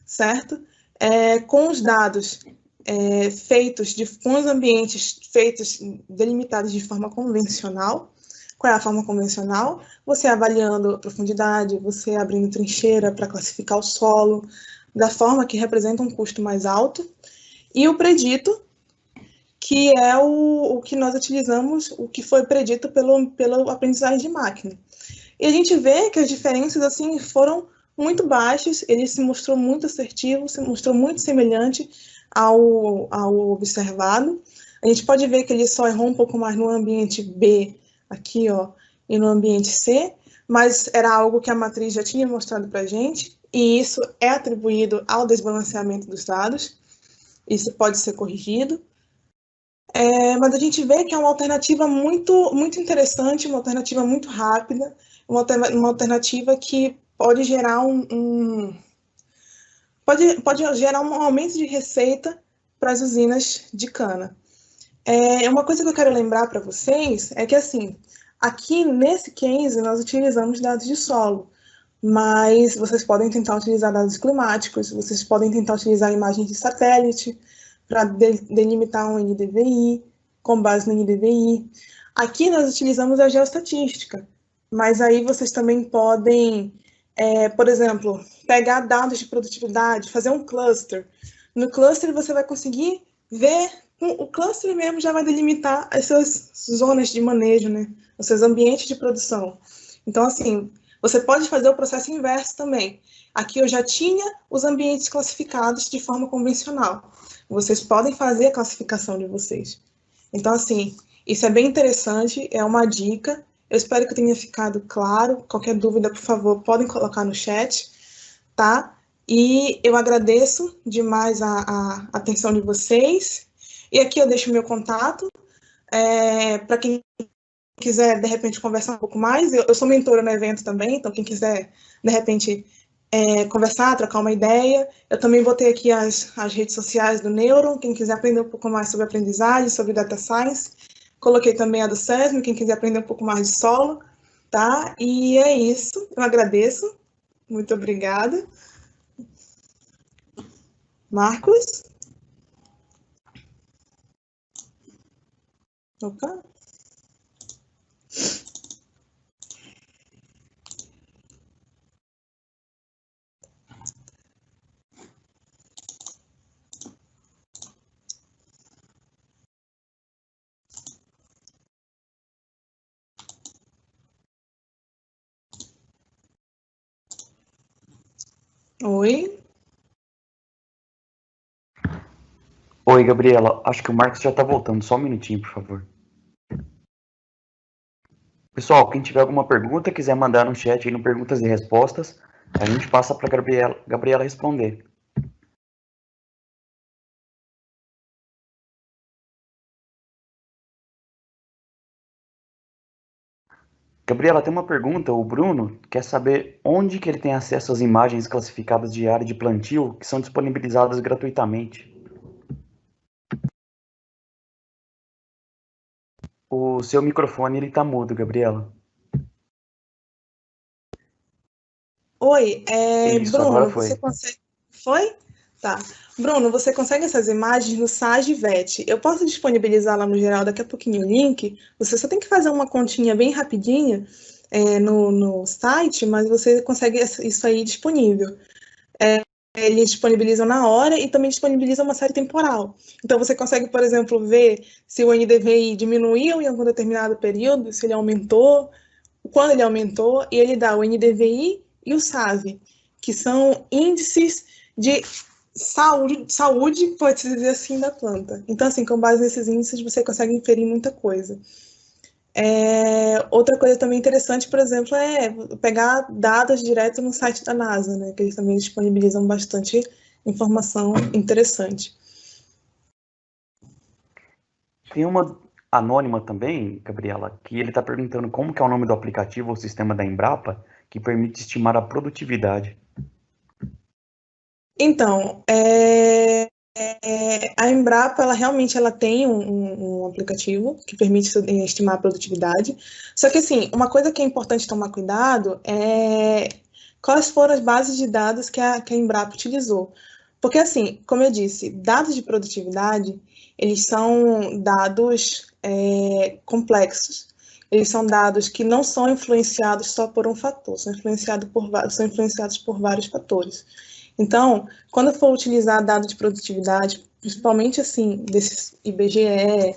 certo? Com os dados com os ambientes feitos, delimitados de forma convencional. Qual é a forma convencional? Você avaliando a profundidade, você abrindo trincheira para classificar o solo, da forma que representa um custo mais alto. E o predito, que é o que nós utilizamos, o que foi predito pela aprendizagem de máquina. E a gente vê que as diferenças assim foram muito baixas, ele se mostrou muito assertivo, se mostrou muito semelhante ao observado. A gente pode ver que ele só errou um pouco mais no ambiente B, aqui, ó, e no ambiente C, mas era algo que a matriz já tinha mostrado para a gente, e isso é atribuído ao desbalanceamento dos dados, isso pode ser corrigido. Mas a gente vê que é uma alternativa muito, muito interessante, uma alternativa muito rápida, uma alternativa que pode gerar pode gerar um aumento de receita para as usinas de cana. Uma coisa que eu quero lembrar para vocês é que, assim, aqui nesse case nós utilizamos dados de solo, mas vocês podem tentar utilizar dados climáticos, vocês podem tentar utilizar imagens de satélite para delimitar um NDVI, com base no NDVI. Aqui nós utilizamos a geoestatística, mas aí vocês também podem, por exemplo, pegar dados de produtividade, fazer um cluster. No cluster você vai conseguir ver, o cluster mesmo já vai delimitar as suas zonas de manejo, né? Os seus ambientes de produção. Então, assim, você pode fazer o processo inverso também. Aqui eu já tinha os ambientes classificados de forma convencional. Vocês podem fazer a classificação de vocês. Então, assim, isso é bem interessante, é uma dica. Eu espero que tenha ficado claro. Qualquer dúvida, por favor, podem colocar no chat, tá? E eu agradeço demais a atenção de vocês. E aqui eu deixo o meu contato, para quem quiser, de repente, conversar um pouco mais. Eu sou mentora no evento também, então quem quiser, de repente, conversar, trocar uma ideia. Eu também botei aqui as redes sociais do Neuron, quem quiser aprender um pouco mais sobre aprendizagem, sobre data science. Coloquei também a do SESM, quem quiser aprender um pouco mais de solo, tá? E é isso, eu agradeço. Muito obrigada. Marcos? Opa. Oi. Oi, Gabriela. Acho que o Marcos já tá voltando. Só um minutinho, por favor. Pessoal, quem tiver alguma pergunta, quiser mandar no chat aí no Perguntas e Respostas, a gente passa para Gabriela responder. Gabriela, tem uma pergunta. O Bruno quer saber onde que ele tem acesso às imagens classificadas de área de plantio que são disponibilizadas gratuitamente. O seu microfone ele tá mudo, Gabriela. Oi, Isso, agora Bruno, foi. você consegue... Foi? Tá. Bruno, você consegue essas imagens no SAGVET? Eu posso disponibilizar lá no geral daqui a pouquinho o link. Você só tem que fazer uma continha bem rapidinha no site, mas você consegue isso aí disponível. Eles disponibilizam na hora e também disponibilizam uma série temporal. Então, você consegue, por exemplo, ver se o NDVI diminuiu em algum determinado período, se ele aumentou, quando ele aumentou, e ele dá o NDVI e o SAV, que são índices de saúde, pode-se dizer assim, da planta. Então, assim, com base nesses índices, você consegue inferir muita coisa. Outra coisa também interessante, por exemplo, é pegar dados direto no site da NASA, né, que eles também disponibilizam bastante informação interessante. Tem uma anônima também, Gabriela, que ele está perguntando como que é o nome do aplicativo ou sistema da Embrapa que permite estimar a produtividade. Então, a Embrapa, ela realmente tem um aplicativo que permite estimar a produtividade. Só que, assim, uma coisa que é importante tomar cuidado é quais foram as bases de dados que a Embrapa utilizou. Porque, assim, como eu disse, dados de produtividade, eles são dados complexos. Eles são dados que não são influenciados só por um fator, são influenciados por vários fatores. Então, quando for utilizar dados de produtividade, principalmente assim, desses IBGE,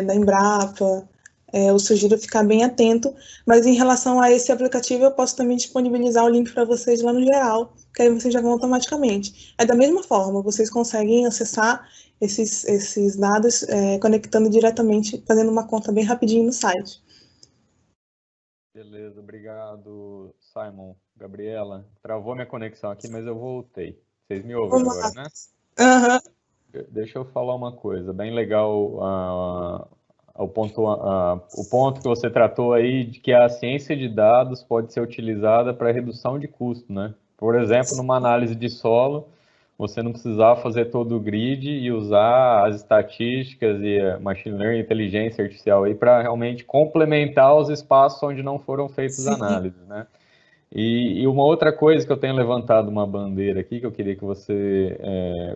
da Embrapa, eu sugiro ficar bem atento, mas em relação a esse aplicativo, eu posso também disponibilizar o link para vocês lá no geral, que aí vocês já vão automaticamente. É da mesma forma, vocês conseguem acessar esses dados conectando diretamente, fazendo uma conta bem rapidinho no site. Beleza, obrigado, Simon. Gabriela, travou minha conexão aqui, mas eu voltei. Vocês me ouvem agora, né? Uhum. Deixa eu falar uma coisa, bem legal o ponto que você tratou aí de que a ciência de dados pode ser utilizada para redução de custo, né? Por exemplo, numa análise de solo, você não precisava fazer todo o grid e usar as estatísticas e machine learning, inteligência artificial aí para realmente complementar os espaços onde não foram feitas análises, né? E uma outra coisa que eu tenho levantado uma bandeira aqui, que eu queria que você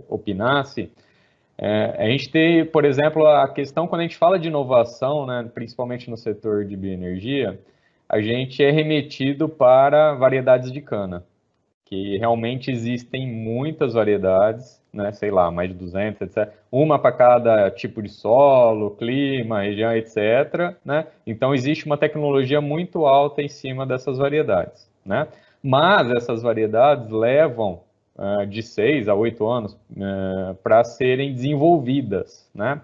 opinasse, a gente tem, por exemplo, a questão quando a gente fala de inovação, né, principalmente no setor de bioenergia, a gente é remetido para variedades de cana, que realmente existem muitas variedades, né, sei lá, mais de 200, etc. Uma para cada tipo de solo, clima, região, etc. Né? Então, existe uma tecnologia muito alta em cima dessas variedades. Né? Mas essas variedades levam de 6 a 8 anos para serem desenvolvidas. Né?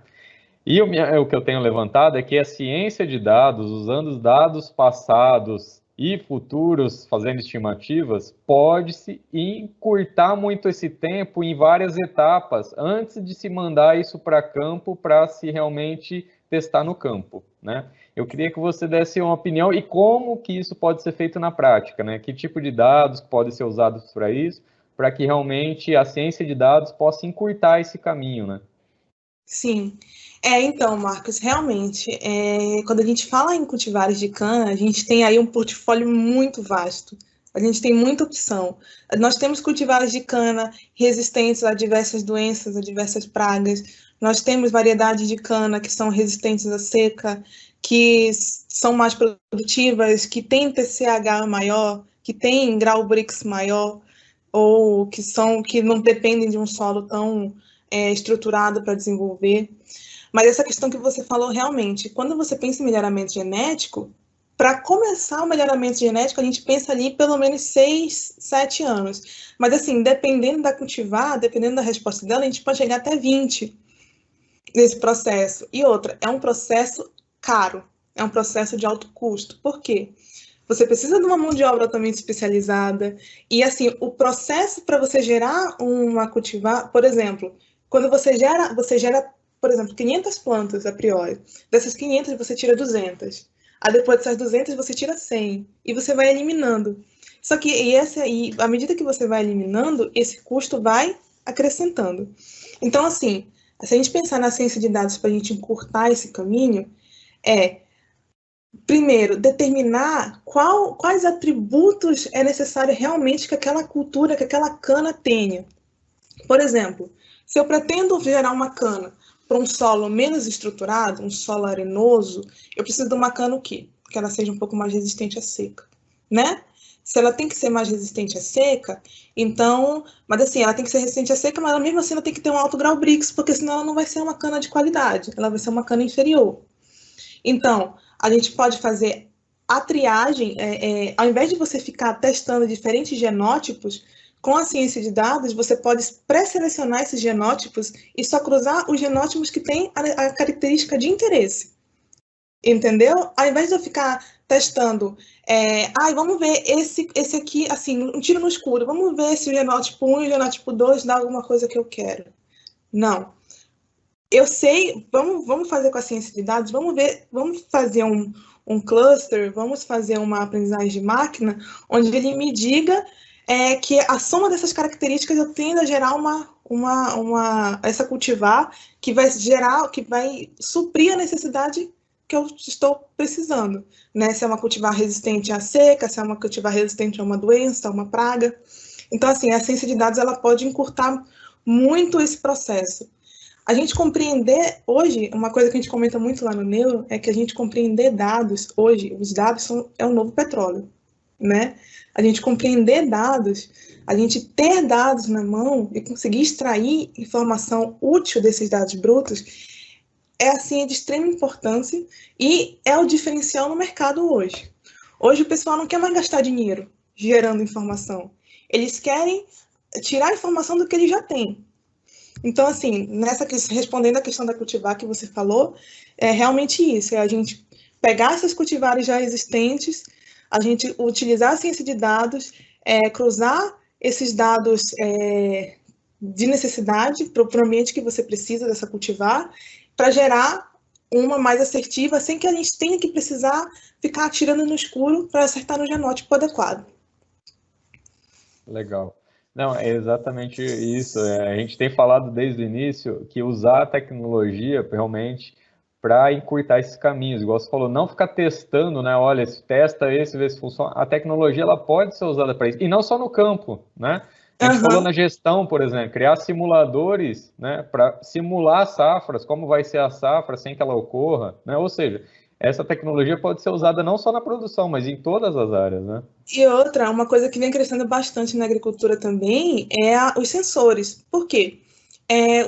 E o que eu tenho levantado é que a ciência de dados, usando os dados passados e futuros, fazendo estimativas, pode-se encurtar muito esse tempo em várias etapas, antes de se mandar isso para campo, para se realmente testar no campo, né? Eu queria que você desse uma opinião e como que isso pode ser feito na prática, né? Que tipo de dados podem ser usados para isso, para que realmente a ciência de dados possa encurtar esse caminho, né? Sim. Então, Marcos, realmente, quando a gente fala em cultivares de cana, a gente tem aí um portfólio muito vasto. A gente tem muita opção. Nós temos cultivares de cana resistentes a diversas doenças, a diversas pragas. Nós temos variedades de cana que são resistentes à seca, que são mais produtivas, que têm TCH maior, que têm grau Brix maior, ou que não dependem de um solo tão estruturado para desenvolver. Mas essa questão que você falou realmente, quando você pensa em melhoramento genético, para começar o melhoramento genético, a gente pensa ali pelo menos 6, 7 anos. Mas assim, dependendo da cultivar, dependendo da resposta dela, a gente pode chegar até 20 nesse processo. E outra, é um processo caro, é um processo de alto custo. Por quê? Você precisa de uma mão de obra também especializada. E assim, o processo para você gerar uma cultivar, por exemplo, quando você gera, por exemplo, 500 plantas a priori. Dessas 500 você tira 200. Aí depois dessas 200 você tira 100 e você vai eliminando. Só que à medida que você vai eliminando, esse custo vai acrescentando. Então, assim, se a gente pensar na ciência de dados para a gente encurtar esse caminho, primeiro, determinar quais atributos é necessário realmente que aquela cultura, que aquela cana tenha. Por exemplo, se eu pretendo gerar uma cana para um solo menos estruturado, um solo arenoso, eu preciso de uma cana o quê? Que ela seja um pouco mais resistente à seca, né? Se ela tem que ser mais resistente à seca, então, mas assim, ela tem que ser resistente à seca, mas mesmo assim ela tem que ter um alto grau Brix, porque senão ela não vai ser uma cana de qualidade, ela vai ser uma cana inferior. Então, a gente pode fazer a triagem, ao invés de você ficar testando diferentes genótipos, com a ciência de dados, você pode pré-selecionar esses genótipos e só cruzar os genótipos que têm a característica de interesse. Entendeu? Ao invés de eu ficar testando, vamos ver esse aqui, assim, um tiro no escuro, vamos ver se o genótipo 1 e o genótipo 2 dá alguma coisa que eu quero. Não. eu sei, vamos fazer com a ciência de dados, vamos fazer um cluster, vamos fazer uma aprendizagem de máquina, onde ele me diga que a soma dessas características eu tendo a gerar essa cultivar que vai suprir a necessidade que eu estou precisando, né? Se é uma cultivar resistente à seca, se é uma cultivar resistente a uma doença, a uma praga. Então, assim, a ciência de dados ela pode encurtar muito esse processo. A gente compreender, hoje, uma coisa que a gente comenta muito lá no Neuro, é que a gente compreender dados, hoje, os dados é o novo petróleo, né? A gente compreender dados, a gente ter dados na mão e conseguir extrair informação útil desses dados brutos, assim, de extrema importância e é o diferencial no mercado hoje. Hoje o pessoal não quer mais gastar dinheiro gerando informação. Eles querem tirar a informação do que eles já têm. Então, assim, respondendo a questão da cultivar que você falou, é realmente isso, é a gente pegar essas cultivares já existentes, a gente utilizar a ciência de dados, cruzar esses dados de necessidade para o ambiente que você precisa dessa cultivar, para gerar uma mais assertiva, sem que a gente tenha que precisar ficar atirando no escuro para acertar no genótipo adequado. Legal. Não, é exatamente isso. A gente tem falado desde o início que usar a tecnologia realmente para encurtar esses caminhos. Igual você falou, não ficar testando, né? Olha, testa esse, vê se funciona. A tecnologia ela pode ser usada para isso. E não só no campo, né? A gente falou na gestão, por exemplo, criar simuladores, né, para simular safras, como vai ser a safra sem que ela ocorra, né? Ou seja, essa tecnologia pode ser usada não só na produção, mas em todas as áreas, né? E outra, uma coisa que vem crescendo bastante na agricultura também é os sensores. Por quê?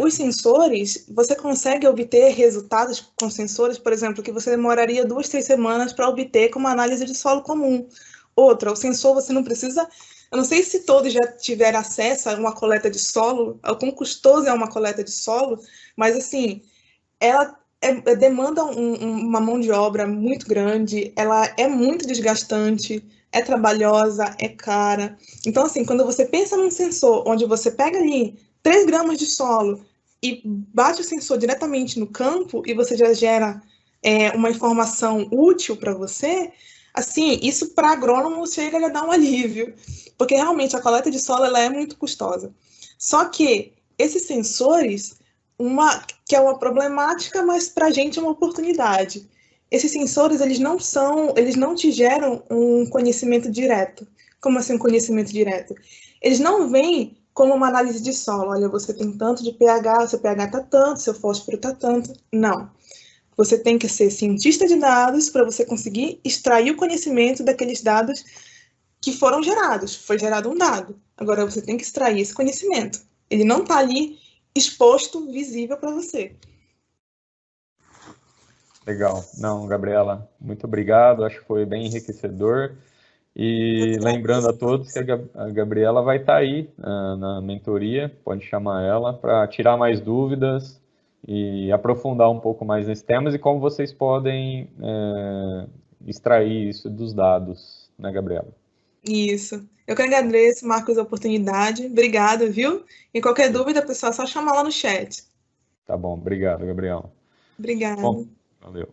Os sensores, você consegue obter resultados com sensores, por exemplo, que você demoraria 2, 3 semanas para obter com uma análise de solo comum. Outra, o sensor você não precisa... Eu não sei se todos já tiveram acesso a uma coleta de solo, ao quão custoso é uma coleta de solo, mas, assim, ela demanda uma mão de obra muito grande, ela é muito desgastante, é trabalhosa, é cara. Então, assim, quando você pensa num sensor onde você pega ali 3 gramas de solo e bate o sensor diretamente no campo e você já gera uma informação útil para você, assim, isso para agrônomo chega a dar um alívio, porque realmente a coleta de solo ela é muito custosa. Só que esses sensores, que é uma problemática, mas para a gente é uma oportunidade. Esses sensores, eles não te geram um conhecimento direto. Como assim um conhecimento direto? Eles não vêm como uma análise de solo. Olha, você tem tanto de pH, seu pH está tanto, seu fósforo está tanto. Não. Você tem que ser cientista de dados para você conseguir extrair o conhecimento daqueles dados que foram gerados. Foi gerado um dado. Agora você tem que extrair esse conhecimento. Ele não está ali exposto, visível para você. Legal. Não, Gabriela, muito obrigado. Acho que foi bem enriquecedor. E lembrando a todos que a Gabriela vai estar aí na mentoria, pode chamar ela para tirar mais dúvidas e aprofundar um pouco mais nesses temas e como vocês podem extrair isso dos dados, né, Gabriela? Isso. Eu que agradeço, Marcos, a oportunidade. Obrigada, viu? E qualquer dúvida, pessoal, é só chamar lá no chat. Tá bom, obrigado, Gabriela. Obrigada. Bom, valeu.